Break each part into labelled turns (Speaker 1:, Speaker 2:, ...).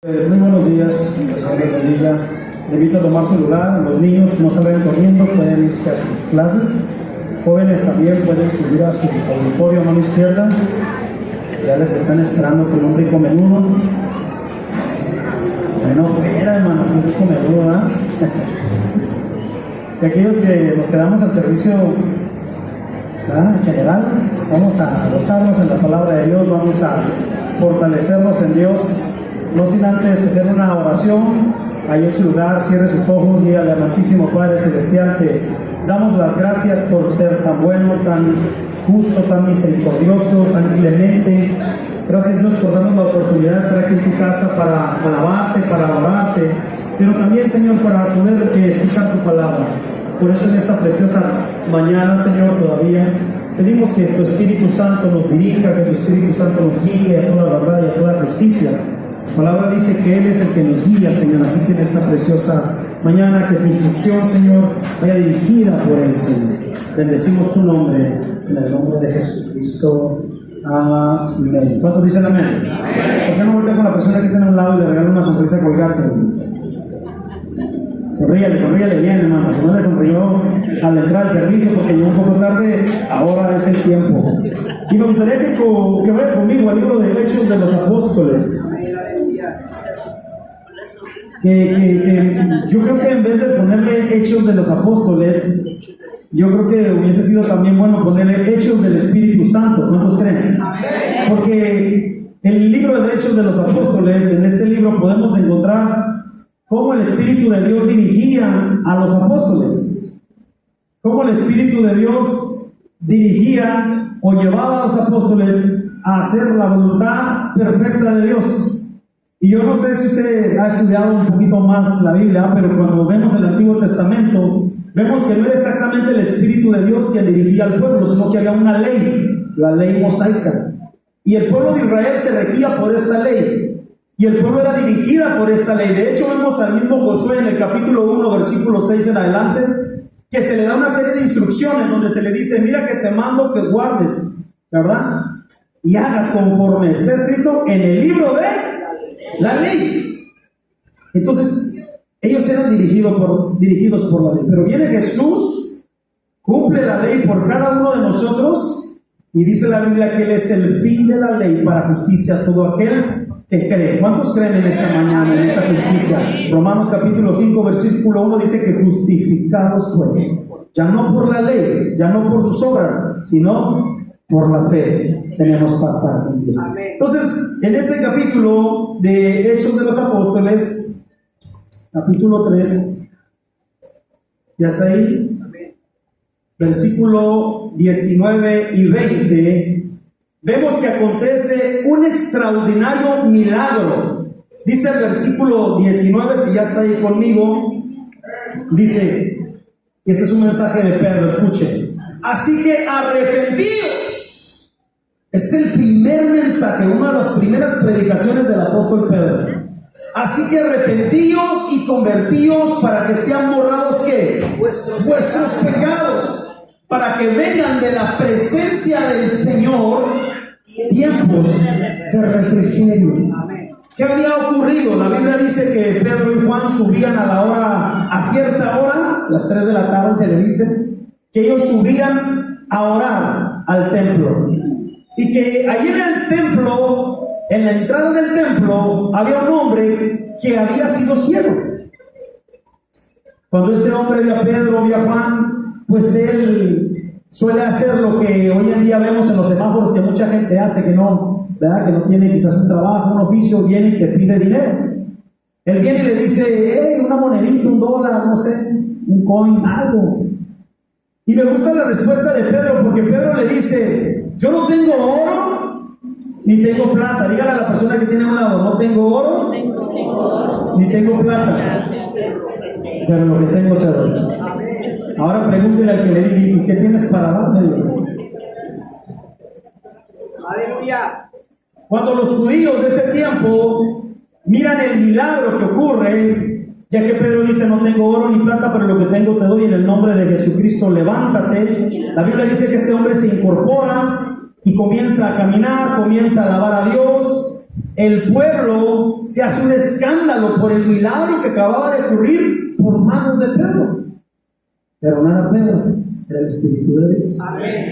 Speaker 1: Muy buenos días, que el Señor les bendiga. Le invito a tomar su lugar. Los niños no salgan corriendo, pueden irse a sus clases. Jóvenes también pueden subir a su auditorio a mano izquierda. Ya les están esperando con un rico menudo. Bueno, fuera, hermano, un rico menudo, ¿verdad? Y aquellos que nos quedamos al servicio, ¿verdad? En general, vamos a gozarnos en la palabra de Dios, vamos a fortalecernos en Dios. No sin antes hacer una oración. Ahí en su lugar, cierre sus ojos, dígale al Amantísimo Padre Celestial que damos las gracias por ser tan bueno, tan justo, tan misericordioso, tan clemente. Gracias, Dios, por darnos la oportunidad de estar aquí en tu casa para alabarte, para adorarte, pero también, Señor, para poder escuchar tu palabra. Por eso en esta preciosa mañana, Señor, todavía pedimos que tu Espíritu Santo nos dirija, que tu Espíritu Santo nos guíe a toda verdad y a toda justicia. La palabra dice que Él es el que nos guía, Señor, así que en esta preciosa mañana que tu instrucción, Señor, vaya dirigida por Él, Señor. Bendecimos tu nombre, en el nombre de Jesucristo. Amén. ¿Cuántos dicen amén? Amén. ¿Por qué no voltea con la persona que tiene a un lado y le regala una sonrisa colgate? Sonríale bien, hermano. Si no le sonrió al entrar al servicio porque llegó un poco tarde, ahora es el tiempo. Y me gustaría que vaya conmigo al libro de Hechos de los Apóstoles. Yo creo que en vez de ponerle Hechos de los Apóstoles, yo creo que hubiese sido también bueno ponerle Hechos del Espíritu Santo. ¿Cuántos creen? Porque el libro de Hechos de los Apóstoles, en este libro podemos encontrar cómo el Espíritu de Dios dirigía a los apóstoles, cómo el Espíritu de Dios dirigía o llevaba a los apóstoles a hacer la voluntad perfecta de Dios. Y yo no sé si usted ha estudiado un poquito más la Biblia, pero cuando vemos el Antiguo Testamento, vemos que no era exactamente el Espíritu de Dios quien dirigía al pueblo, sino que había una ley, la ley mosaica. Y el pueblo de Israel se regía por esta ley. Y el pueblo era dirigida por esta ley. De hecho, vemos al mismo Josué en el capítulo 1, versículo 6 en adelante, que se le da una serie de instrucciones donde se le dice: mira que te mando que guardes, ¿verdad? Y hagas conforme está escrito en el libro de la ley. Entonces, ellos eran dirigidos por la ley. Pero viene Jesús, cumple la ley por cada uno de nosotros, y dice la Biblia que Él es el fin de la ley para justicia a todo aquel que cree. ¿Cuántos creen en esta mañana, en esa justicia? Romanos capítulo 5, versículo 1 dice que justificados pues, ya no por la ley, ya no por sus obras, sino por la fe, tenemos paz para con Dios. Entonces, en este capítulo de Hechos de los Apóstoles, capítulo 3, ya está ahí, versículo 19 y 20, vemos que acontece un extraordinario milagro. Dice el versículo 19, si ya está ahí conmigo, dice, y este es un mensaje de Pedro, escuche: así que arrepentidos. Es el primer mensaje, una de las primeras predicaciones del apóstol Pedro. Así que arrepentíos y convertíos para que sean borrados, ¿qué? Vuestros pecados, para que vengan de la presencia del Señor tiempos de refrigerio. ¿Qué había ocurrido? La Biblia dice que Pedro y Juan subían a cierta hora, las 3 de la tarde se le dice, que ellos subían a orar al templo. Y que allí en el templo, en la entrada del templo, había un hombre que había sido ciego. Cuando este hombre ve a Pedro, ve a Juan, pues él suele hacer lo que hoy en día vemos en los semáforos que mucha gente hace, que no, ¿verdad? Que no tiene quizás un trabajo, un oficio, viene y te pide dinero. Él viene y le dice: hey, una monedita, $1, no sé, un coin, algo. Y me gusta la respuesta de Pedro, porque Pedro le dice: yo no tengo oro ni tengo plata. Dígale a la persona que tiene a un lado: no tengo oro ni tengo plata, pero lo que tengo te doy. Ahora pregúntele al que le diga: ¿y qué tienes para darme? Aleluya. Cuando los judíos de ese tiempo miran el milagro que ocurre, ya que Pedro dice: no tengo oro ni plata, pero lo que tengo te doy, en el nombre de Jesucristo levántate. La Biblia dice que este hombre se incorpora y comienza a caminar, comienza a alabar a Dios, El pueblo se hace un escándalo por el milagro que acababa de ocurrir por manos de Pedro. Pero no era Pedro, era el Espíritu de Dios. Amén.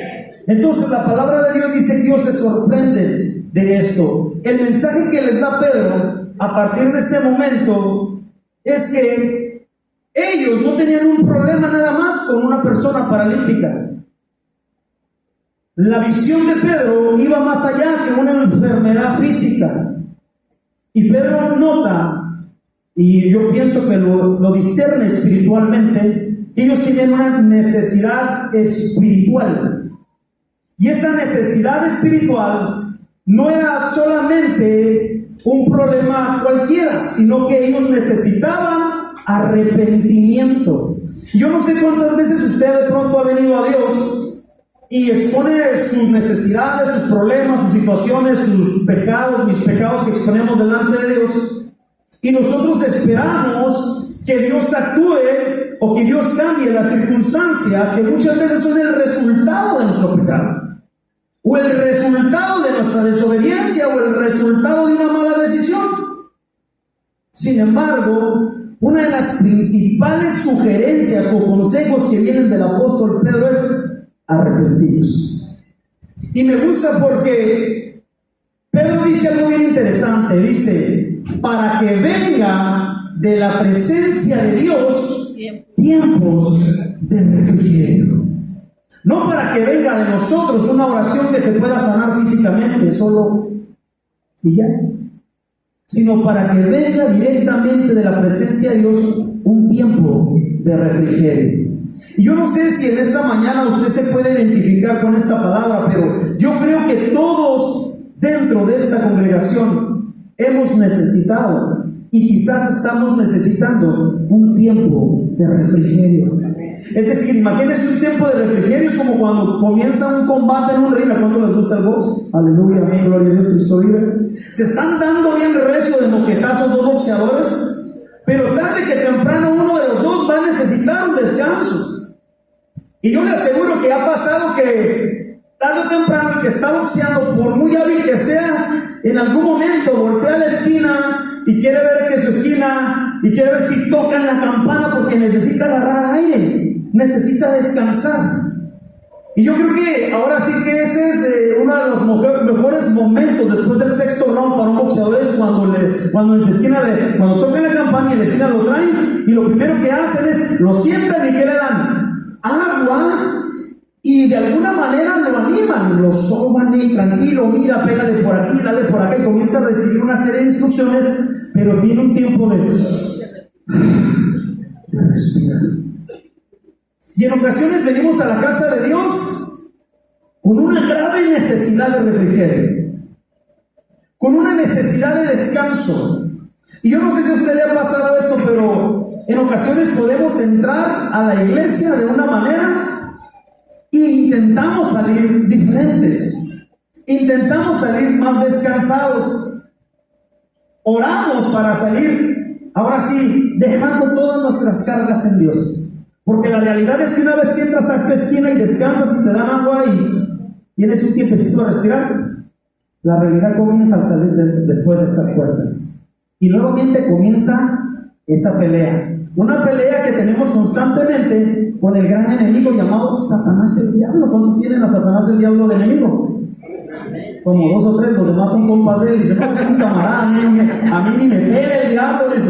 Speaker 1: Entonces la palabra de Dios dice que Dios se sorprende de esto. El mensaje que les da Pedro a partir de este momento es que ellos no tenían un problema nada más con una persona paralítica. La visión de Pedro iba más allá que una enfermedad física. Y Pedro nota, y yo pienso que lo discierne espiritualmente, que ellos tienen una necesidad espiritual. Y esta necesidad espiritual no era solamente un problema cualquiera, sino que ellos necesitaban arrepentimiento. Yo no sé cuántas veces usted de pronto ha venido a Dios y expone sus necesidades, sus problemas, sus situaciones, sus pecados, mis pecados que exponemos delante de Dios. Y nosotros esperamos que Dios actúe o que Dios cambie las circunstancias que muchas veces son el resultado de nuestro pecado, o el resultado de nuestra desobediencia, o el resultado de una mala decisión. Sin embargo, una de las principales sugerencias o consejos que vienen del apóstol Pedro es arrepentidos. Y me gusta porque Pedro dice algo bien interesante. Dice: para que venga de la presencia de Dios tiempos de refrigerio. No para que venga de nosotros una oración que te pueda sanar físicamente solo y ya, sino para que venga directamente de la presencia de Dios un tiempo de refrigerio. Y yo no sé si en esta mañana usted se puede identificar con esta palabra, pero yo creo que todos dentro de esta congregación hemos necesitado y quizás estamos necesitando un tiempo de refrigerio. Es decir, imagínense un tiempo de refrigerio, es como cuando comienza un combate en un ring. ¿A cuánto les gusta el box? Aleluya, amén, gloria a Dios, Cristo vive. Se están dando bien recio de moquetazos dos boxeadores, pero tarde que temprano uno de los dos va a necesitar un descanso. Y yo le aseguro que ha pasado que tarde o temprano el que está boxeando, por muy hábil que sea, en algún momento voltea a la esquina y quiere ver que es su esquina y quiere ver si tocan la campana porque necesita agarrar aire, necesita descansar. Y yo creo que ahora sí que ese es uno de los mejores momentos después del sexto round para un boxeador, es cuando en su esquina cuando tocan la campana y en la esquina lo traen y lo primero que hacen es lo sientan y ¿qué le dan? Agua, y de alguna manera lo animan, lo soban y tranquilo, mira, pégale por aquí, dale por acá, y comienza a recibir una serie de instrucciones, pero viene un tiempo de respirar. Y en ocasiones venimos a la casa de Dios con una grave necesidad de refrigerio, con una necesidad de descanso. Y yo no sé si a usted le ha pasado esto, pero en ocasiones podemos entrar a la iglesia de una manera e intentamos salir diferentes, intentamos salir más descansados, oramos para salir, ahora sí, dejando todas nuestras cargas en Dios, porque la realidad es que una vez que entras a esta esquina y descansas y te dan agua y tienes un tiempecito a respirar, la realidad comienza al salir después de estas puertas. Y nuevamente comienza esa pelea. Una pelea que tenemos constantemente con el gran enemigo llamado Satanás el diablo. ¿Cuántos tienen a Satanás el diablo de enemigo? Como 2 o 3, los demás son compas de él. Dicen, no, es un camarada, a mí ni me pele el diablo, dice.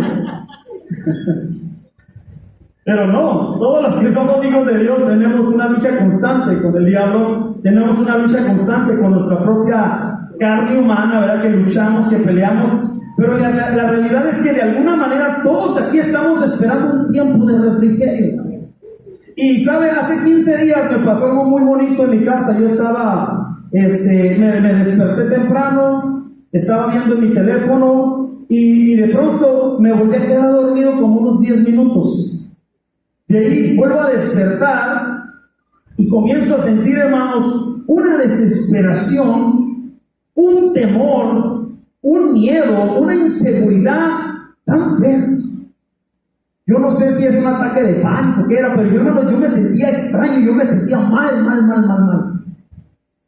Speaker 1: Pero no, todos los que somos hijos de Dios tenemos una lucha constante con el diablo, tenemos una lucha constante con nuestra propia carne humana, ¿verdad? Que luchamos, que peleamos. Pero la realidad es que de alguna manera todos aquí estamos esperando un tiempo de refrigerio. Y sabe, hace 15 días me pasó algo muy bonito en mi casa. Yo estaba, me desperté temprano, estaba viendo en mi teléfono y de pronto me volví a quedar dormido como unos 10 minutos. De ahí vuelvo a despertar y comienzo a sentir, hermanos, una desesperación, un temor, un miedo, una inseguridad tan fea. Yo no sé si es un ataque de pánico que era, pero yo me sentía extraño, yo me sentía mal.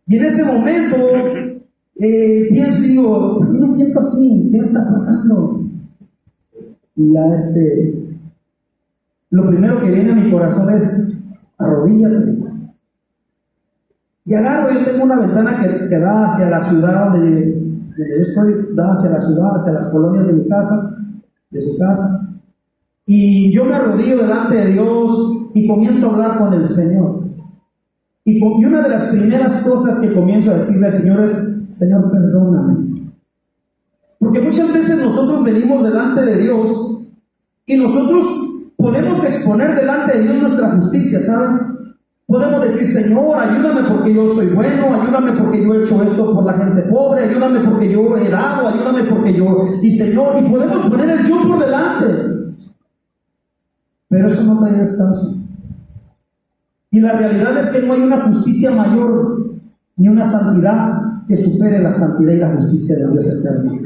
Speaker 1: Y en ese momento pienso y digo, ¿por qué me siento así? ¿Qué me está pasando? Y ya lo primero que viene a mi corazón es, arrodíllate. Y agarro, yo tengo una ventana que da hacia la ciudad donde yo estoy, da hacia la ciudad, hacia las colonias de mi casa, de su casa. Y yo me arrodillo delante de Dios y comienzo a hablar con el Señor. Y una de las primeras cosas que comienzo a decirle al Señor es, Señor, perdóname. Porque muchas veces nosotros venimos delante de Dios y nosotros podemos exponer delante de Dios nuestra justicia, ¿saben? Podemos decir, Señor, ayúdame porque yo soy bueno, ayúdame porque yo he hecho esto por la gente pobre, ayúdame porque yo he dado, ayúdame porque yo... Y Señor, y podemos poner el yo por delante. Pero eso no trae descanso. Y la realidad es que no hay una justicia mayor, ni una santidad que supere la santidad y la justicia de Dios eterno.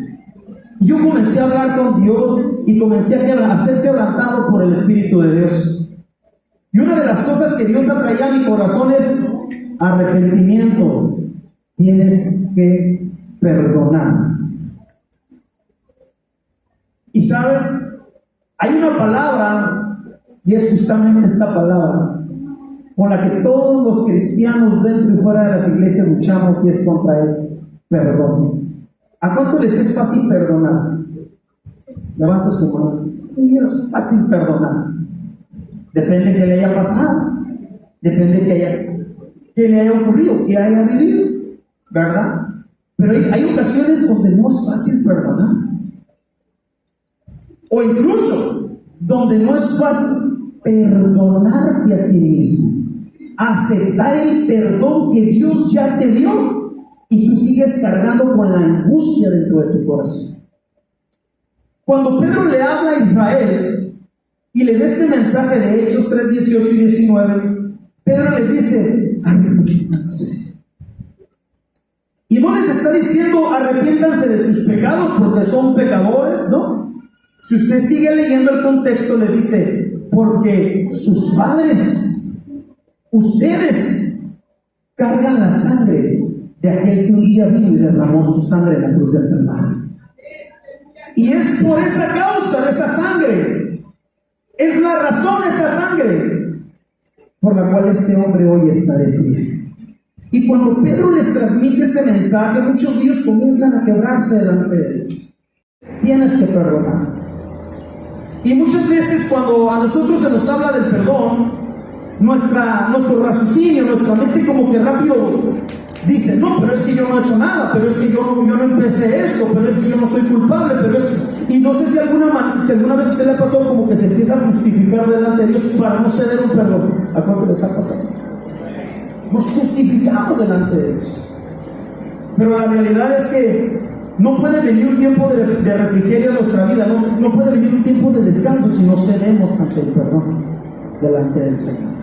Speaker 1: Y yo comencé a hablar con Dios y comencé a ser quebrantado por el Espíritu de Dios. Y una de las cosas que Dios atraía a mi corazón es arrepentimiento. Tienes que perdonar. Y saben, hay una palabra, y es justamente esta palabra, con la que todos los cristianos dentro y fuera de las iglesias luchamos, y es contra el perdón. ¿A cuánto les es fácil perdonar? Levanta su mano. Y es fácil perdonar. Depende de que le haya pasado, depende de que le haya ocurrido, que haya vivido, ¿verdad? Pero hay ocasiones donde no es fácil perdonar, o incluso donde no es fácil perdonarte a ti mismo, aceptar el perdón que Dios ya te dio y tú sigues cargando con la angustia dentro de tu corazón. Cuando Pedro le habla a Israel y le da este mensaje de Hechos 3, 18 y 19, Pedro le dice, arrepiéntanse. Y no les está diciendo arrepiéntanse de sus pecados porque son pecadores, ¿no? Si usted sigue leyendo el contexto, le dice, porque sus padres, ustedes, cargan la sangre de aquel que un día vino y derramó su sangre en la cruz del Calvario. Y es por esa causa de esa sangre, es la razón, esa sangre, por la cual este hombre hoy está de pie. Y cuando Pedro les transmite ese mensaje, muchos de ellos comienzan a quebrarse delante de Dios. Tienes que perdonar. Y muchas veces cuando a nosotros se nos habla del perdón, nuestro raciocinio, nuestra mente como que rápido dice, no, pero es que yo no he hecho nada, pero es que yo no empecé esto, pero es que yo no soy culpable, pero es que... Y no sé si alguna vez a usted le ha pasado como que se empieza a justificar delante de Dios para no ceder un perdón. ¿A cuánto les ha pasado? Nos justificamos delante de Dios. Pero la realidad es que no puede venir un tiempo de refrigerio en nuestra vida, no puede venir un tiempo de descanso si no cedemos ante el perdón delante del Señor.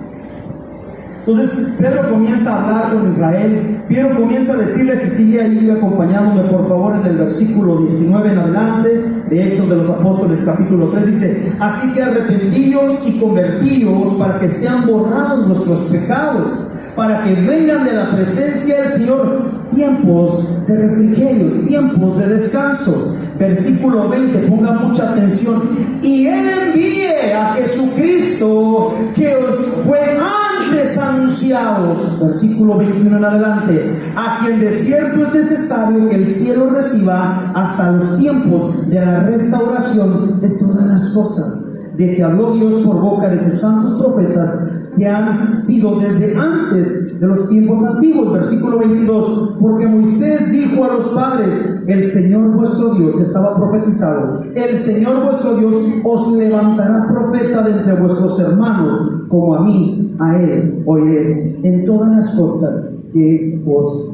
Speaker 1: Entonces Pedro comienza a hablar con Israel. Pedro comienza a decirles, y sigue ahí acompañándome por favor en el versículo 19 en adelante de Hechos de los Apóstoles capítulo 3, dice, así que arrepentíos y convertíos para que sean borrados vuestros pecados, para que vengan de la presencia del Señor tiempos de refrigerio, tiempos de descanso. Versículo 20, ponga mucha atención, y Él envíe a Jesucristo que os fue antes anunciados, versículo 21 en adelante, a quien de cierto es necesario que el cielo reciba hasta los tiempos de la restauración de todas las cosas, de que habló Dios por boca de sus santos profetas que han sido desde antes de los tiempos antiguos. Versículo 22, porque Moisés dijo a los padres, el Señor vuestro Dios, estaba profetizado, el Señor vuestro Dios os levantará profeta de entre vuestros hermanos, como a mí, a él oiréis en todas las cosas que os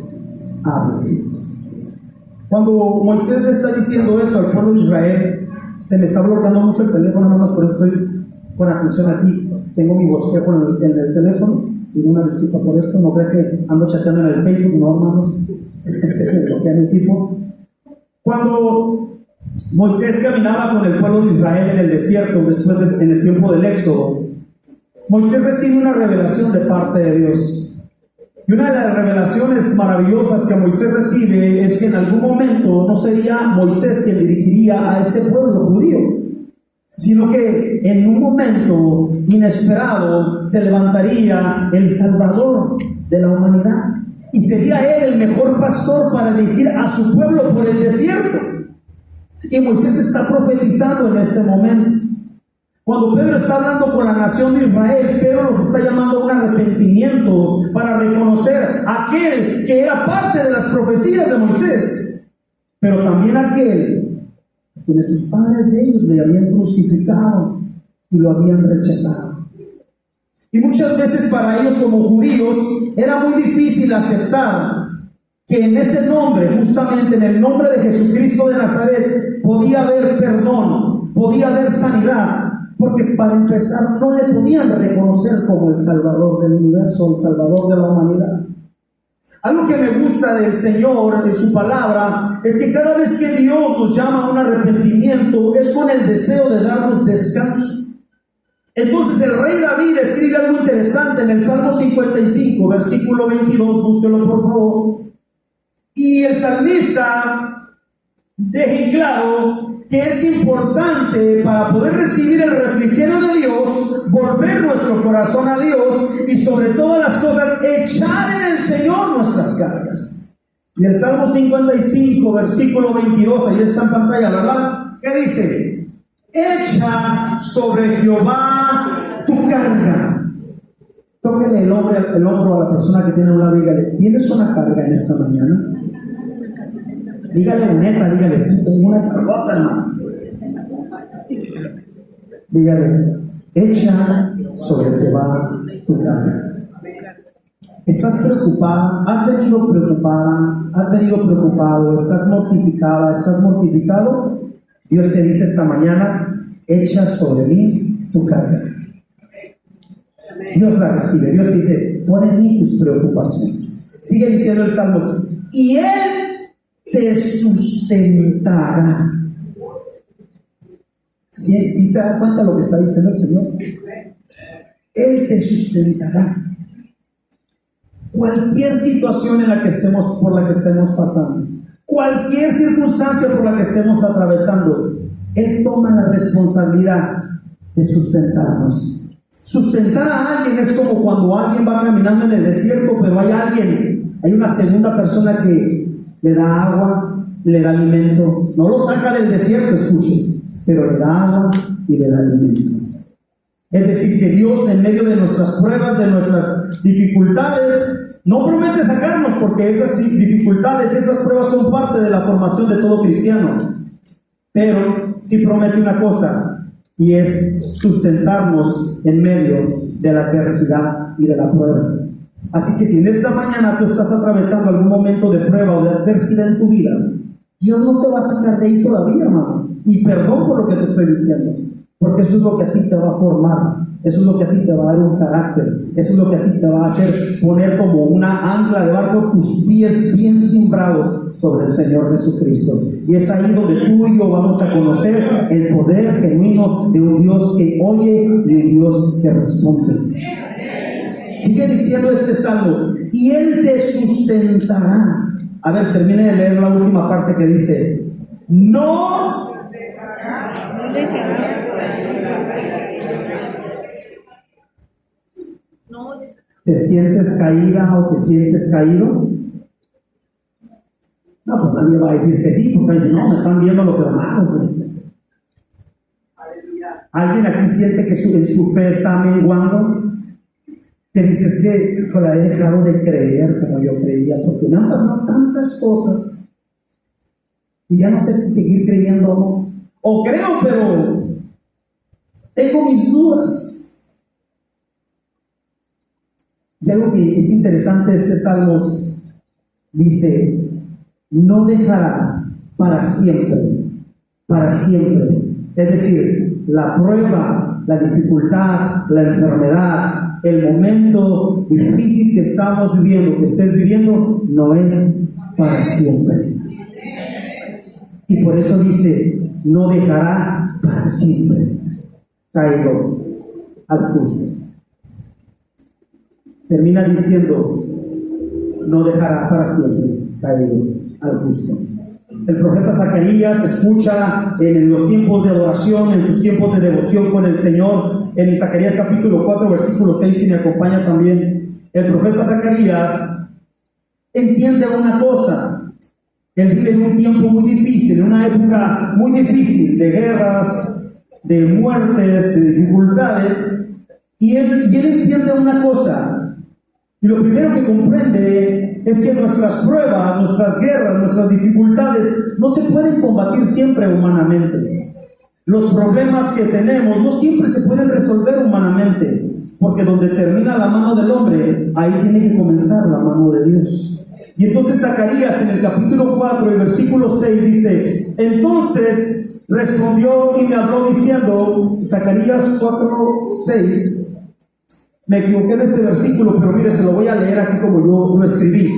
Speaker 1: hable. Cuando Moisés le está diciendo esto al pueblo de Israel, se me está bloqueando mucho el teléfono, nada más por eso estoy con atención aquí. Tengo mi bosquejo en el teléfono, pido una disculpa por esto, no creo que ando chateando en el Facebook, no hermanos, se me bloquea mi tipo. Cuando Moisés caminaba con el pueblo de Israel en el desierto, en el tiempo del Éxodo, Moisés recibe una revelación de parte de Dios. Y una de las revelaciones maravillosas que Moisés recibe es que en algún momento no sería Moisés quien dirigiría a ese pueblo judío, sino que en un momento inesperado se levantaría el Salvador de la humanidad. Y sería él el mejor pastor para dirigir a su pueblo por el desierto. Y Moisés está profetizando en este momento. Cuando Pedro está hablando con la nación de Israel, Pedro los está llamando a un arrepentimiento para reconocer a aquel que era parte de las profecías de Moisés, pero también aquel a quienes sus padres de ellos le habían crucificado y lo habían rechazado. Y muchas veces para ellos como judíos era muy difícil aceptar que en ese nombre, justamente en el nombre de Jesucristo de Nazaret, podía haber perdón, podía haber sanidad, porque para empezar no le podían reconocer como el Salvador del universo, el Salvador de la humanidad. Algo que me gusta del Señor, de su palabra, es que cada vez que Dios nos llama a un arrepentimiento, es con el deseo de darnos descanso. Entonces el rey David escribe algo interesante en el Salmo 55, versículo 22, búsquelo por favor. Y el salmista deja en claro que es importante para poder recibir el refrigerio de Dios, volver nuestro corazón a Dios y sobre todas las cosas echar en el Señor nuestras cargas. Y el Salmo 55, versículo 22, ahí está en pantalla, ¿verdad? ¿Qué dice? Echa sobre Jehová tu carga. Tóquele el hombro a la persona que tiene a un lado y dígale, ¿tienes una carga en esta mañana? Dígale neta, dígale, sí, tengo una cargota, hermano. Dígale, echa sobre Jehová tu carga. ¿Estás preocupada? ¿Has venido preocupada? ¿Has venido preocupado? ¿Estás mortificada? ¿Estás mortificado? Dios te dice esta mañana, echa sobre mí tu carga. Dios la recibe. Dios te dice, pon en mí tus preocupaciones. Sigue diciendo el Salmo, y Él te sustentará. ¿Sí se da cuenta lo que está diciendo el Señor? Él te sustentará. Cualquier situación en la que estemos, por la que estemos pasando, cualquier circunstancia por la que estemos atravesando, Él toma la responsabilidad de sustentarnos. Sustentar a alguien es como cuando alguien va caminando en el desierto, pero hay una segunda persona que le da agua, le da alimento. No lo saca del desierto, escuche, pero le da agua y le da alimento. Es decir, que Dios en medio de nuestras pruebas, de nuestras dificultades, no promete sacarnos, porque esas dificultades, esas pruebas son parte de la formación de todo cristiano. Pero sí promete una cosa, y es sustentarnos en medio de la adversidad y de la prueba. Así que si en esta mañana tú estás atravesando algún momento de prueba o de adversidad en tu vida, Dios no te va a sacar de ahí todavía, hermano. Y perdón por lo que te estoy diciendo, porque eso es lo que a ti te va a formar, eso es lo que a ti te va a dar un carácter, eso es lo que a ti te va a hacer poner como una ancla de barco tus pies bien cimbrados sobre el Señor Jesucristo. Y es ahí donde tú y yo vamos a conocer el poder genuino de un Dios que oye y un Dios que responde. Sigue diciendo este Salmo, y Él te sustentará. A ver, termine de leer la última parte que dice, no ¿te sientes caída o te sientes caído? No, pues nadie va a decir que sí, porque dice, no, me están viendo los hermanos. ¿Alguien aquí siente que su fe está menguando? Te dices que he dejado de creer como yo creía, porque me han pasado tantas cosas y ya no sé si seguir creyendo o no. O creo, pero tengo mis dudas. Y algo que es interesante, este Salmo dice, no dejará para siempre, para siempre. Es decir, la prueba, la dificultad, la enfermedad, el momento difícil que estamos viviendo, que estés viviendo, no es para siempre. Y por eso dice, no dejará para siempre caído al justo. Termina diciendo, no dejará para siempre caído al justo. El profeta Zacarías escucha en los tiempos de adoración, en sus tiempos de devoción con el Señor, en Zacarías capítulo 4, versículo 6, si me acompaña también, el profeta Zacarías entiende una cosa. Él vive en un tiempo muy difícil, en una época muy difícil, de guerras, de muertes, de dificultades, y él entiende una cosa. Y lo primero que comprende es que nuestras pruebas, nuestras guerras, nuestras dificultades no se pueden combatir siempre humanamente. Los problemas que tenemos no siempre se pueden resolver humanamente, porque donde termina la mano del hombre, ahí tiene que comenzar la mano de Dios. Y entonces Zacarías en el capítulo 4, el versículo 6 dice: entonces respondió y me habló diciendo, Zacarías 4, 6, me equivoqué en este versículo, pero mire, se lo voy a leer aquí como yo lo escribí.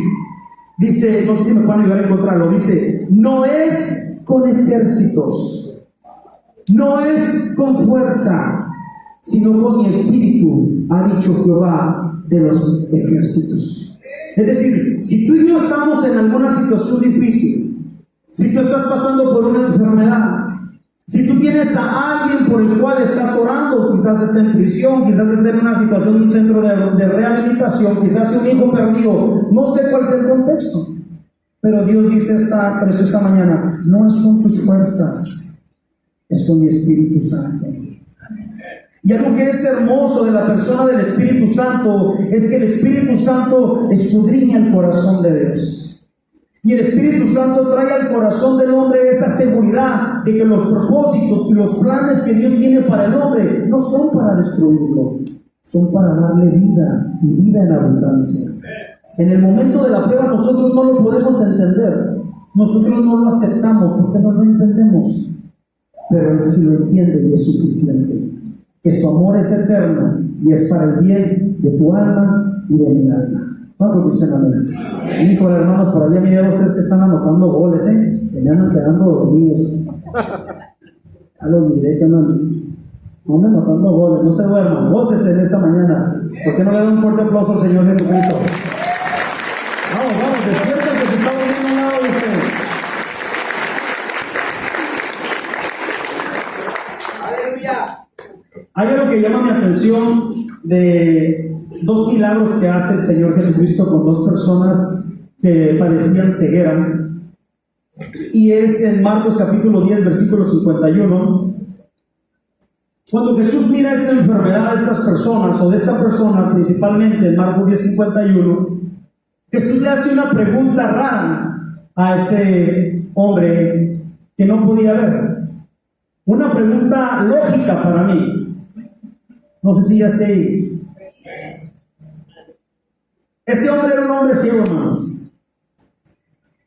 Speaker 1: Dice, no sé si me pueden ayudar a encontrarlo, dice: no es con ejércitos, no es con fuerza, sino con mi espíritu, ha dicho Jehová de los ejércitos. Es decir, si tú y yo estamos en alguna situación difícil, si tú estás pasando por una enfermedad, si tú tienes a alguien por el cual estás orando, quizás esté en prisión, quizás esté en una situación de un centro de rehabilitación, quizás un hijo perdido, no sé cuál es el contexto, pero Dios dice esta preciosa mañana: no es con tus fuerzas, es con mi Espíritu Santo. Y algo que es hermoso de la persona del Espíritu Santo es que el Espíritu Santo escudriña el corazón de Dios. Y el Espíritu Santo trae al corazón del hombre esa seguridad de que los propósitos y los planes que Dios tiene para el hombre no son para destruirlo, son para darle vida y vida en abundancia. En el momento de la prueba nosotros no lo podemos entender, nosotros no lo aceptamos porque no lo entendemos, pero Él sí lo entiende y es suficiente. Que su amor es eterno y es para el bien de tu alma y de mi alma. ¿Cuántos dicen amén? Híjole, hermanos, por allá miré a ustedes que están anotando goles, se me andan quedando dormidos. Ya los miré que andan anotando goles. No se duerman, gócese en esta mañana. ¿Por qué no le dan un fuerte aplauso al Señor Jesucristo? Vamos, despierten que se está volviendo al lado de ustedes. Hay algo que llama mi atención de dos milagros que hace el Señor Jesucristo con dos personas que padecían ceguera, y es en Marcos capítulo 10, versículo 51. Cuando Jesús mira esta enfermedad de estas personas, o de esta persona principalmente, en Marcos 10, 51, Jesús le hace una pregunta rara a este hombre que no podía ver. Una pregunta lógica para mí. No sé si ya esté ahí. Este hombre era un hombre ciego, hermanos.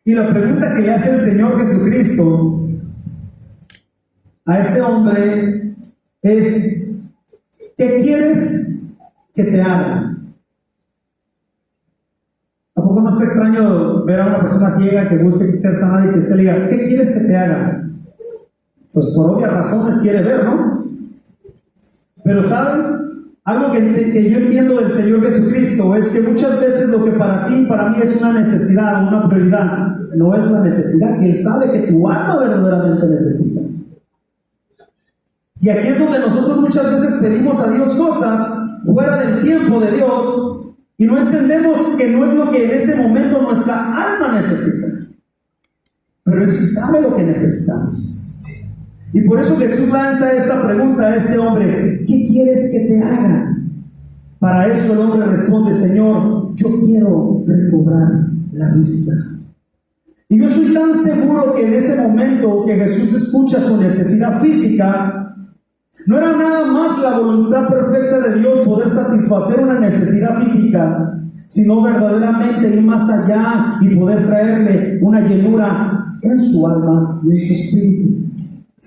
Speaker 1: Y la pregunta que le hace el Señor Jesucristo a este hombre es: ¿qué quieres que te haga? ¿A poco no está extraño ver a una persona ciega que busque ser sanada y que usted le diga: ¿qué quieres que te haga? Pues por obvias razones quiere ver, ¿no? Pero ¿saben? Algo que yo entiendo del Señor Jesucristo es que muchas veces lo que para ti y para mí es una necesidad, una prioridad, no es la necesidad que Él sabe que tu alma verdaderamente necesita. Y aquí es donde nosotros muchas veces pedimos a Dios cosas fuera del tiempo de Dios y no entendemos que no es lo que en ese momento nuestra alma necesita. Pero Él sí sabe lo que necesitamos. Y por eso Jesús lanza esta pregunta a este hombre: ¿qué quieres que te haga? Para esto el hombre responde: Señor, yo quiero recobrar la vista. Y yo estoy tan seguro que en ese momento que Jesús escucha su necesidad física, no era nada más la voluntad perfecta de Dios poder satisfacer una necesidad física, sino verdaderamente ir más allá y poder traerle una llenura en su alma y en su espíritu.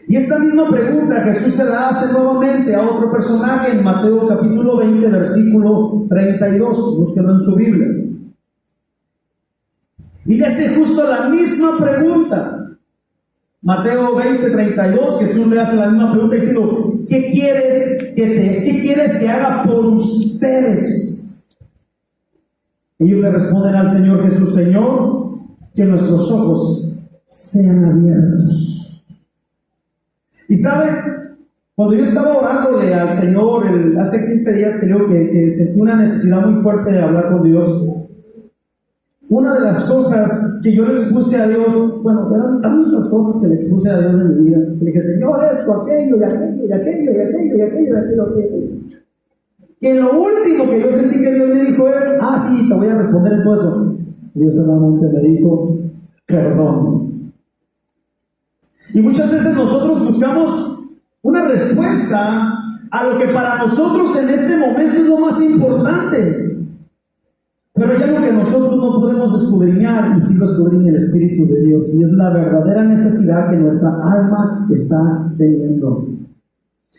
Speaker 1: Y esta misma pregunta Jesús se la hace nuevamente a otro personaje en Mateo capítulo 20, versículo 32. Búsquenlo en su Biblia. Y le hace justo la misma pregunta. Mateo 20, 32, Jesús le hace la misma pregunta diciendo: ¿qué quieres que haga por ustedes? Ellos le responden al Señor Jesús: Señor, que nuestros ojos sean abiertos. Y sabe, cuando yo estaba orándole al Señor hace 15 días, creo que sentí una necesidad muy fuerte de hablar con Dios. Una de las cosas que yo le expuse a Dios, bueno, eran tantas cosas que le expuse a Dios en mi vida. Le dije: Señor, esto, aquello, y aquello, y aquello, y aquello, y aquello, y aquello. Y lo último que yo sentí que Dios me dijo es: sí, te voy a responder en todo eso. Y Dios solamente me dijo: perdón. Y muchas veces nosotros buscamos una respuesta a lo que para nosotros en este momento es lo más importante. Pero hay algo que nosotros no podemos escudriñar, y sí lo escudriña el Espíritu de Dios, y es la verdadera necesidad que nuestra alma está teniendo.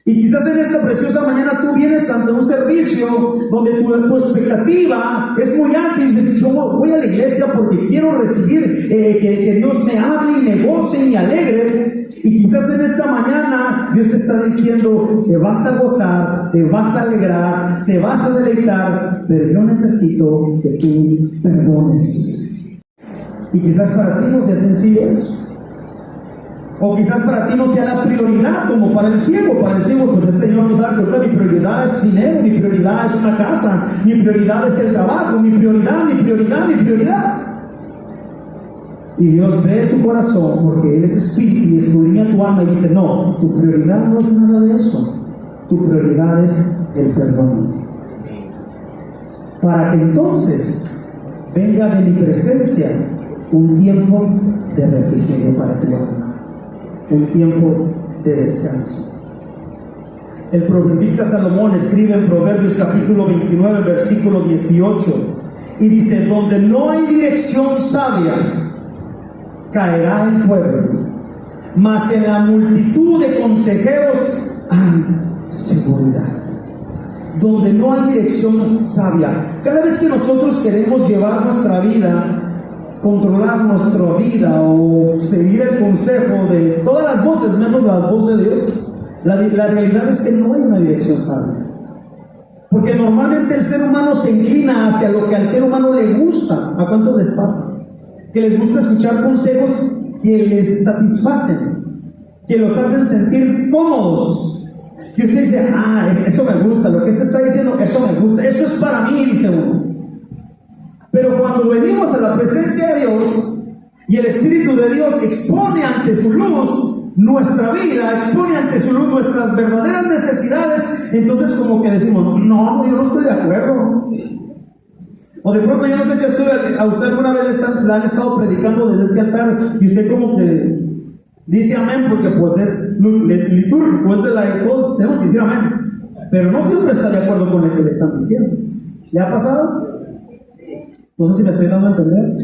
Speaker 1: Y quizás en esta preciosa mañana tú vienes ante un servicio donde tu expectativa es muy alta y dices: yo voy a la iglesia porque quiero recibir que Dios me hable y me goce y me alegre. Y quizás en esta mañana Dios te está diciendo: te vas a gozar, te vas a alegrar, te vas a deleitar, pero yo necesito que tú perdones. Y quizás para ti no sea sencillo eso. O quizás para ti no sea la prioridad como para el ciego. Para el ciego, pues el Señor nos da cuenta: mi prioridad es dinero, mi prioridad es una casa, mi prioridad es el trabajo, mi prioridad. Y Dios ve tu corazón, porque Él es espíritu y escudriña tu alma y dice: no, tu prioridad no es nada de eso. Tu prioridad es el perdón. Para que entonces venga de mi presencia un tiempo de refrigerio para tu alma. Un tiempo de descanso. El proverbista Salomón escribe en Proverbios capítulo 29, versículo 18, y dice: donde no hay dirección sabia, caerá el pueblo, mas en la multitud de consejeros hay seguridad. Donde no hay dirección sabia. Cada vez que nosotros queremos llevar nuestra vida, controlar nuestra vida o seguir el consejo de todas las voces menos la voz de Dios, la realidad es que no hay una dirección sabia, porque normalmente el ser humano se inclina hacia lo que al ser humano le gusta. ¿A cuántos les pasa? Que les gusta escuchar consejos que les satisfacen, que los hacen sentir cómodos, que usted dice: eso me gusta, lo que este está diciendo, eso me gusta, eso es para mí, dice uno. Pero cuando venimos a la presencia de Dios y el Espíritu de Dios expone ante su luz nuestra vida, expone ante su luz nuestras verdaderas necesidades, entonces como que decimos: no, yo no estoy de acuerdo. O de pronto, yo no sé si a usted alguna vez la han estado predicando desde este altar y usted como que dice amén porque pues es litúrgico, es de todos tenemos que decir amén, pero no siempre está de acuerdo con lo que le están diciendo. ¿Le ha pasado? No sé si me estoy dando a entender.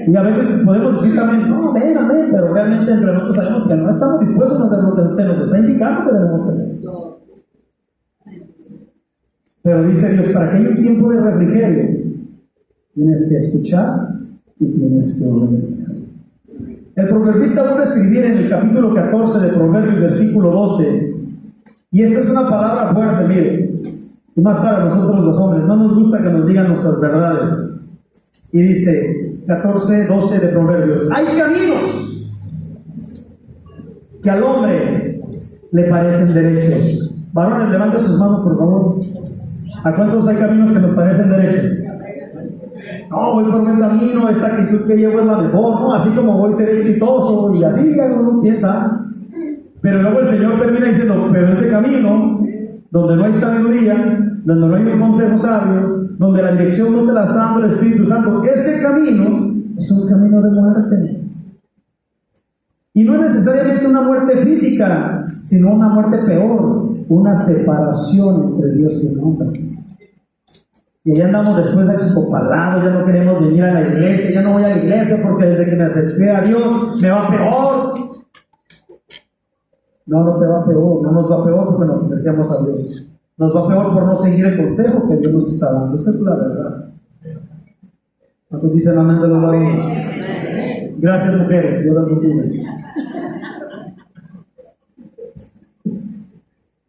Speaker 1: Y a veces podemos decir también: no, amén, pero realmente entre nosotros sabemos que no estamos dispuestos a hacer lo que se nos está indicando que tenemos que hacer. Pero dice Dios: para que haya un tiempo de refrigerio, tienes que escuchar y tienes que obedecer. El proverbista vuelve a escribir en el capítulo 14 de Proverbios, versículo 12, y esta es una palabra fuerte, mire, y más para nosotros los hombres. No nos gusta que nos digan nuestras verdades. Y dice 14:12 de Proverbios: hay caminos que al hombre le parecen derechos. Varones, levanten sus manos, por favor. ¿A cuántos hay caminos que nos parecen derechos? No, voy por buen camino, esta actitud que llevo es la mejor, ¿no? Así como voy a ser exitoso, y así uno piensa. Pero luego el Señor termina diciendo: pero ese camino, donde no hay sabiduría, donde no hay un consejo sabio, donde la dirección no te la está dando el Espíritu Santo, ese camino es un camino de muerte. Y no es necesariamente una muerte física, sino una muerte peor, una separación entre Dios y el hombre. Y allá andamos después achicopalados, ya no queremos venir a la iglesia, ya no voy a la iglesia porque desde que me acerqué a Dios me va peor. No te va peor, no nos va peor porque nos acerquemos a Dios. Nos va peor por no seguir el consejo que Dios nos está dando. Esa es la verdad. ¿Cuántos dicen amén de los varones? Gracias, mujeres, Dios las bendiga.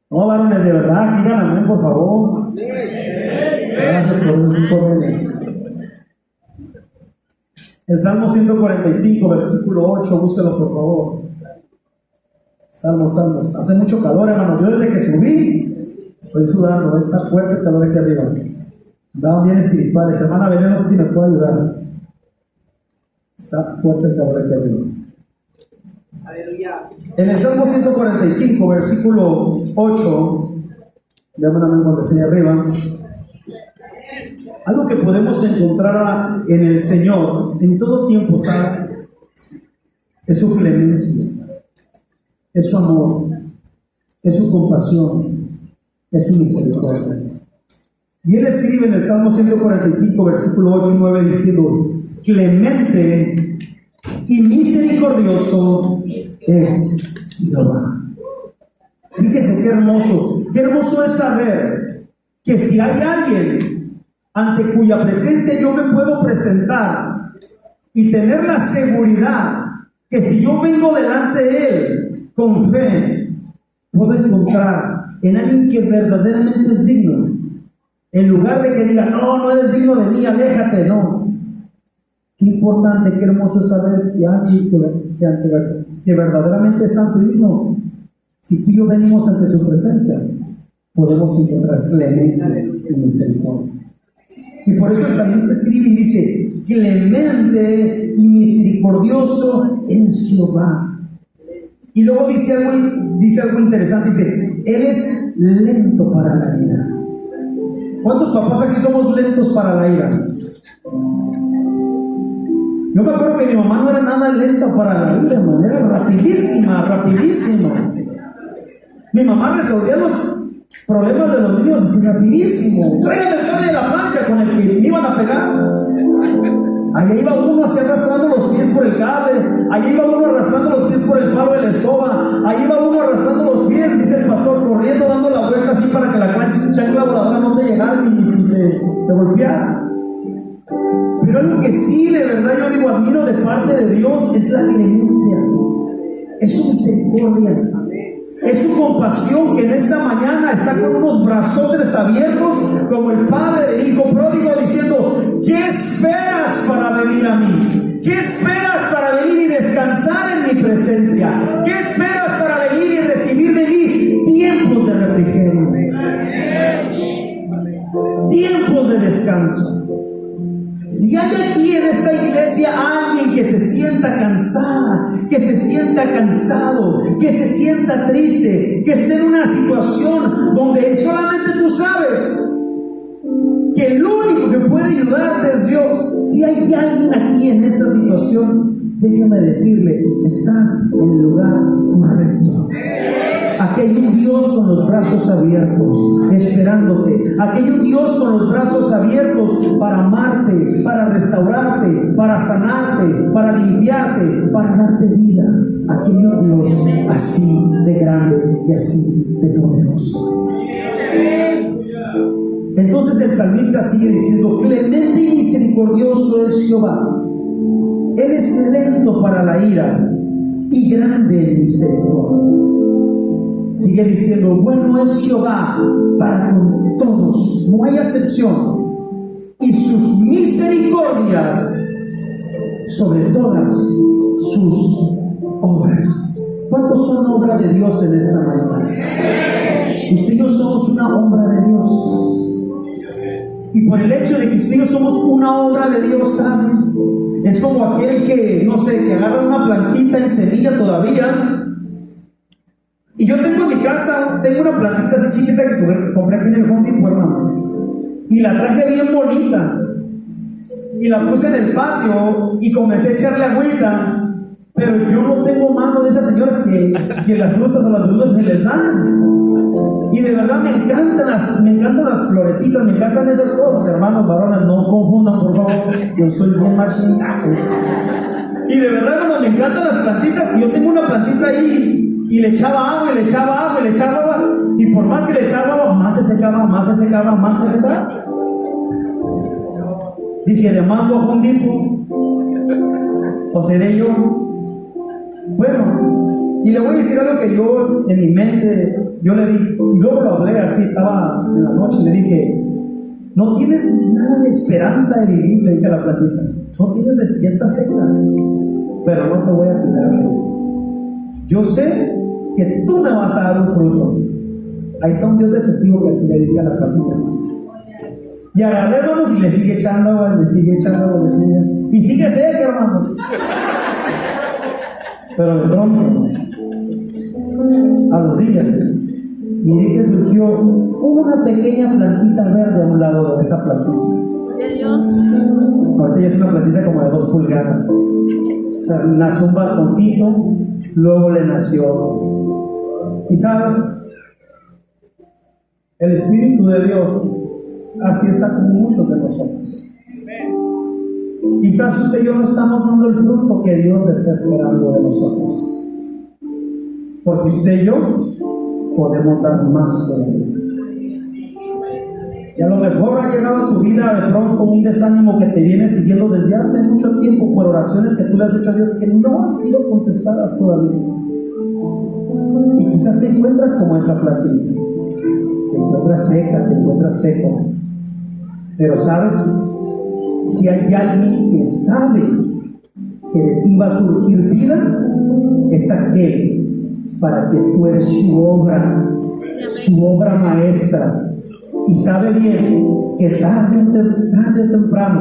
Speaker 1: No, varones, de verdad, digan amén, por favor. Gracias por esos 5 meses. El Salmo 145, versículo 8, búsquelo por favor. Salmos. Hace mucho calor, hermano. Yo desde que subí, estoy sudando. Está fuerte el calor aquí arriba. Andaban bien espirituales. Hermana Belén, no sé si me puede ayudar. Está fuerte el calor aquí arriba. Aleluya. En el Salmo 145, versículo 8, llamen a mí cuando esté arriba. Algo que podemos encontrar en el Señor en todo tiempo, ¿sabe? Es su clemencia, es su amor, es su compasión, es su misericordia. Y Él escribe en el Salmo 145, versículo 8 y 9, diciendo: clemente y misericordioso es Jehová. Fíjese qué hermoso es saber que si hay alguien ante cuya presencia yo me puedo presentar y tener la seguridad que si yo vengo delante de Él con fe, puedo encontrar en alguien que verdaderamente es digno, en lugar de que diga, no eres digno de mí, aléjate, no. Qué importante, qué hermoso es saber que alguien que verdaderamente es santo y digno, si tú y yo venimos ante su presencia, podemos encontrar clemencia y misericordia. Y por eso el salmista escribe y dice: clemente y misericordioso es Jehová. Y luego dice algo interesante, dice: Él es lento para la ira. ¿Cuántos papás aquí somos lentos para la ira? Yo me acuerdo que mi mamá no era nada lenta para la ira, de manera rapidísima. Mi mamá resolvía los problemas de los niños así rapidísimo. Traigan el cable de la plancha con el que me iban a pegar. Allá iba uno así arrastrando los pies por el cable. Allá iba uno arrastrando los pies por el palo de la escoba. Allá iba uno arrastrando los pies, dice el pastor, corriendo, dando la vuelta así para que la chancla voladora no te llegara y te golpeara. Pero algo que sí, de verdad, yo digo, admiro de parte de Dios es la clemencia, es su misericordia, es su compasión, que en esta mañana está con unos brazotes abiertos como el padre del hijo pródigo diciendo: ¿qué esperas para venir a mí? ¿Qué esperas para venir y descansar en mi presencia? ¿Qué esperas para venir y recibir de mí tiempos de refrigerio, tiempos de descanso? Si hay aquí en esta iglesia alguien que se sienta cansada, que se sienta cansado, que se sienta triste, que esté en una situación donde solamente tú sabes que el único que puede ayudarte es Dios, si hay alguien aquí en esa situación, déjame decirle: estás en el lugar correcto. Aquí hay un Dios con los brazos abiertos, esperándote. Aquí hay un Dios con los brazos abiertos para amarte, para restaurarte, para sanarte, para limpiarte, para darte vida. Aquí hay un Dios así de grande y así de poderoso. Entonces el salmista sigue diciendo: clemente y misericordioso es Jehová. Él es lento para la ira y grande en misericordia. Sigue diciendo: bueno es Jehová para con todos, no hay excepción, y sus misericordias sobre todas sus obras. ¿Cuántos son obra de Dios en esta mañana? Usted y yo somos una obra de Dios. Y por el hecho de que usted y yo somos una obra de Dios, ¿saben? Es como aquel que, no sé, que agarra una plantita en semilla todavía. Y yo tengo en mi casa, tengo una plantita así chiquita que compré aquí en el Home Depot, hermano. Y la traje bien bonita. Y la puse en el patio y comencé a echarle agüita. Pero yo no tengo mano de esas señoras que las frutas o las verduras se les dan. Y de verdad me encantan las florecitas, me encantan esas cosas, hermanos varones, no confundan por favor, yo soy bien machín. Y de verdad, hermano, me encantan las plantitas, y yo tengo una plantita ahí, y le echaba agua, y le echaba agua, y le echaba agua, y por más que le echaba agua, más se secaba, más se secaba, más se secaba. Dije: ¿le mando a Home Depot? ¿O seré yo? Bueno, y le voy a decir algo que yo en mi mente, yo le dije, y luego lo hablé así, estaba en la noche, y le dije: no tienes nada de esperanza de vivir, le dije a la plantita. no tienes, ya está seca, pero no te voy a tirar de ella. Yo sé que tú me vas a dar un fruto. Ahí está un Dios de testigo que se dedica a la plantilla. Y agarré, hermanos, y le sigue echando agua, le sigue echando agua, le sigue. Y sigue seca, hermanos. Pero de pronto, a los días, miré que surgió una pequeña plantita verde a un lado de esa plantita. Ahorita ya es una plantita como de 2 pulgadas. O sea, nació un bastoncito, luego le nació. Y saben, el Espíritu de Dios así está con muchos de nosotros. Quizás usted y yo no estamos dando el fruto que Dios está esperando de nosotros, porque usted y yo podemos dar más todavía. Y a lo mejor ha llegado a tu vida de pronto un desánimo que te viene siguiendo desde hace mucho tiempo por oraciones que tú le has hecho a Dios que no han sido contestadas todavía. Y quizás te encuentras como esa plantita, te encuentras seca, te encuentras seco. Pero sabes, si hay alguien que sabe que de ti va a surgir vida, es aquel para que tú eres su obra maestra. Y sabe bien que tarde o temprano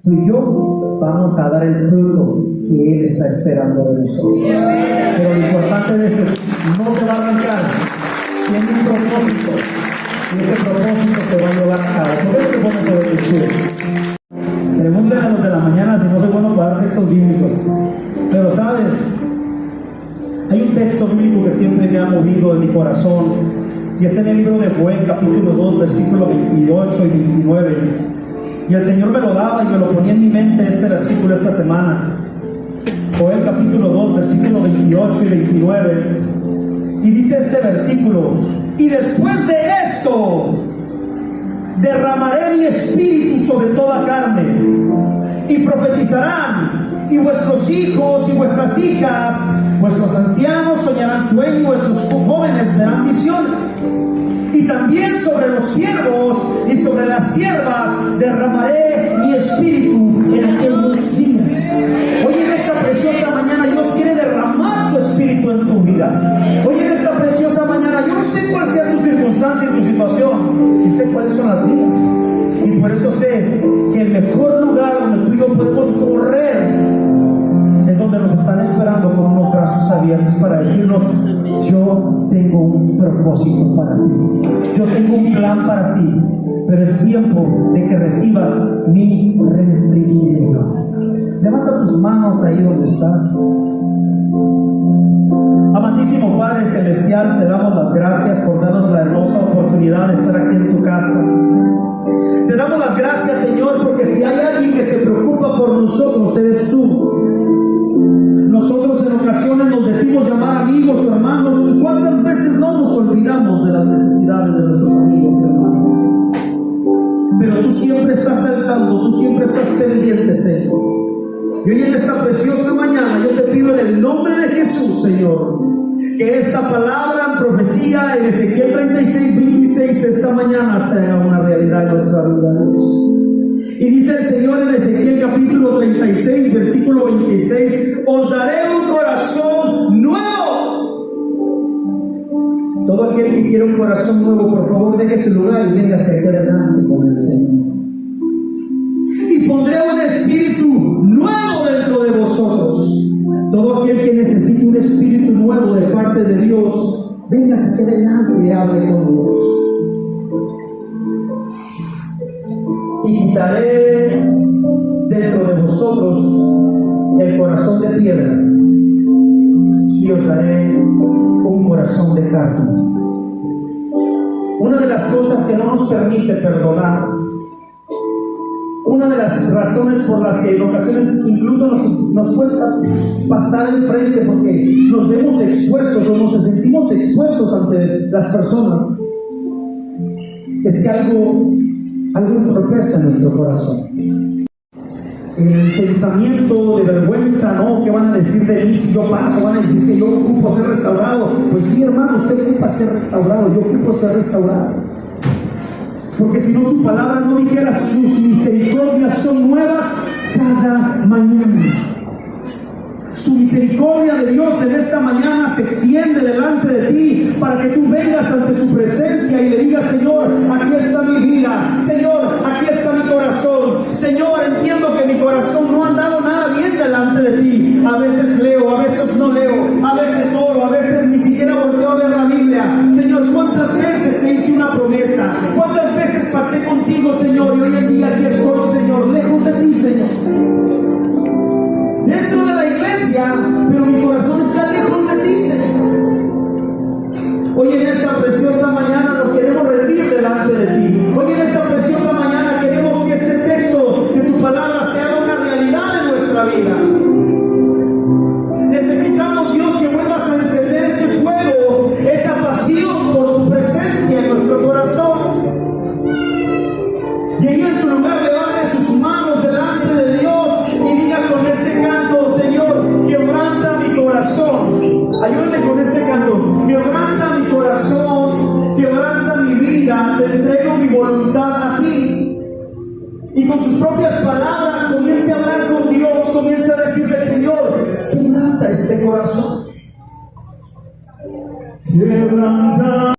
Speaker 1: tú y yo vamos a dar el fruto que Él está esperando de nosotros. Pero lo importante de esto es, no te va a arrancar, tiene un propósito, y ese propósito se va a llevar a cabo. ¿Por qué te pones sobre tus pies? Pregúntenle a los de la mañana si no soy bueno para dar textos bíblicos. Pero ¿saben? Hay un texto bíblico que siempre me ha movido en mi corazón, y es en el libro de Joel, capítulo 2, versículos 28 y 29. Y el Señor me lo daba y me lo ponía en mi mente este versículo esta semana. Joel, capítulo 2, versículos 28 y 29. Y dice este versículo: y después de esto derramaré mi espíritu sobre toda carne, y profetizarán, y vuestros hijos y vuestras hijas, vuestros ancianos soñarán sueños, vuestros jóvenes verán visiones. Y también sobre los siervos y sobre las siervas derramaré mi espíritu en aquellos días. Hoy en esta preciosa mañana Dios quiere derramar su espíritu en tu vida. Hoy en esta preciosa mañana, yo no sé cuál sea tu circunstancia y tu situación, sí sé cuáles son las mías. Y por eso sé que el mejor lugar donde tú y yo podemos correr es donde nos están esperando con unos brazos abiertos para decirnos: yo tengo un propósito para ti, yo tengo un plan para ti, pero es tiempo de que recibas mi refrigerio. Levanta tus manos ahí donde estás. Amantísimo Padre Celestial, te damos las gracias por darnos la hermosa oportunidad de estar aquí en tu casa. Te damos las gracias, Señor, porque si hay alguien que se preocupa por nosotros, eres tú. Nosotros en ocasiones nos decimos llamar amigos o hermanos, y cuántas veces no nos olvidamos de las necesidades de nuestros amigos y hermanos. Pero tú siempre estás saltando, tú siempre estás pendiente, Señor. Y hoy en esta preciosa mañana yo te pido en el nombre de Jesús, Señor, que esta palabra en profecía en Ezequiel 36:26 esta mañana sea una realidad en nuestra vida, Dios. Y dice el Señor en Ezequiel capítulo 36, versículo 26: os daré un corazón nuevo. Todo aquel que quiera un corazón nuevo, por favor, deje ese lugar y venga hacia aquí adelante con el Señor. Y pondré un espíritu nuevo dentro de vosotros. Todo aquel que necesite un espíritu nuevo de parte de Dios, venga hacia aquí adelante y hable con Dios. Y quitaré dentro de vosotros el corazón de piedra, y os daré un corazón de carne. Una de las cosas que no nos permite perdonar, una de las razones por las que en ocasiones incluso nos cuesta pasar enfrente, porque nos vemos expuestos o nos sentimos expuestos ante las personas, es que algo entorpece en nuestro corazón. El pensamiento de vergüenza, ¿no? ¿Qué van a decir de mí si yo paso? Van a decir que yo ocupo ser restaurado. Pues sí, hermano, usted ocupa ser restaurado, yo ocupo ser restaurado. Porque si no, su palabra no dijera sus misericordias son nuevas cada mañana. Su misericordia de Dios en esta mañana se extiende delante de ti para que tú vengas ante su presencia y le digas: Señor, aquí está mi vida. Señor, aquí está mi corazón. Señor, entiendo que mi corazón no ha andado nada bien delante de ti. A veces leo, a veces no leo, a veces oro, a veces ni siquiera volteo a ver la Biblia. Señor, ¿cuántas veces te hice una promesa? ¿Cuántas veces pacté contigo, Señor? Y hoy en día aquí estoy, Señor, lejos de ti, Señor. Dentro de la iglesia, pero mi corazón está lejos de ti, Señor. Hoy en esta preciosa mañana nos queremos rendir delante de ti. Hoy en esta preciosa mañana queremos que este texto de tu palabra sea una realidad en nuestra vida. Necesitamos, Dios, que vuelvas a encender ese fuego, esa pasión por tu presencia en nuestro corazón. Y ahí en su lugar levante sus manos delante de Dios y diga con este canto: Señor, quebranta mi corazón. Ayúdame con este canto: quebranta mi corazón, quebranta mi vida, te entrego mi voluntad a ti. Y con sus propias palabras comience a hablar con Dios, comience a decirle: Señor, quebranta este corazón. Quebranta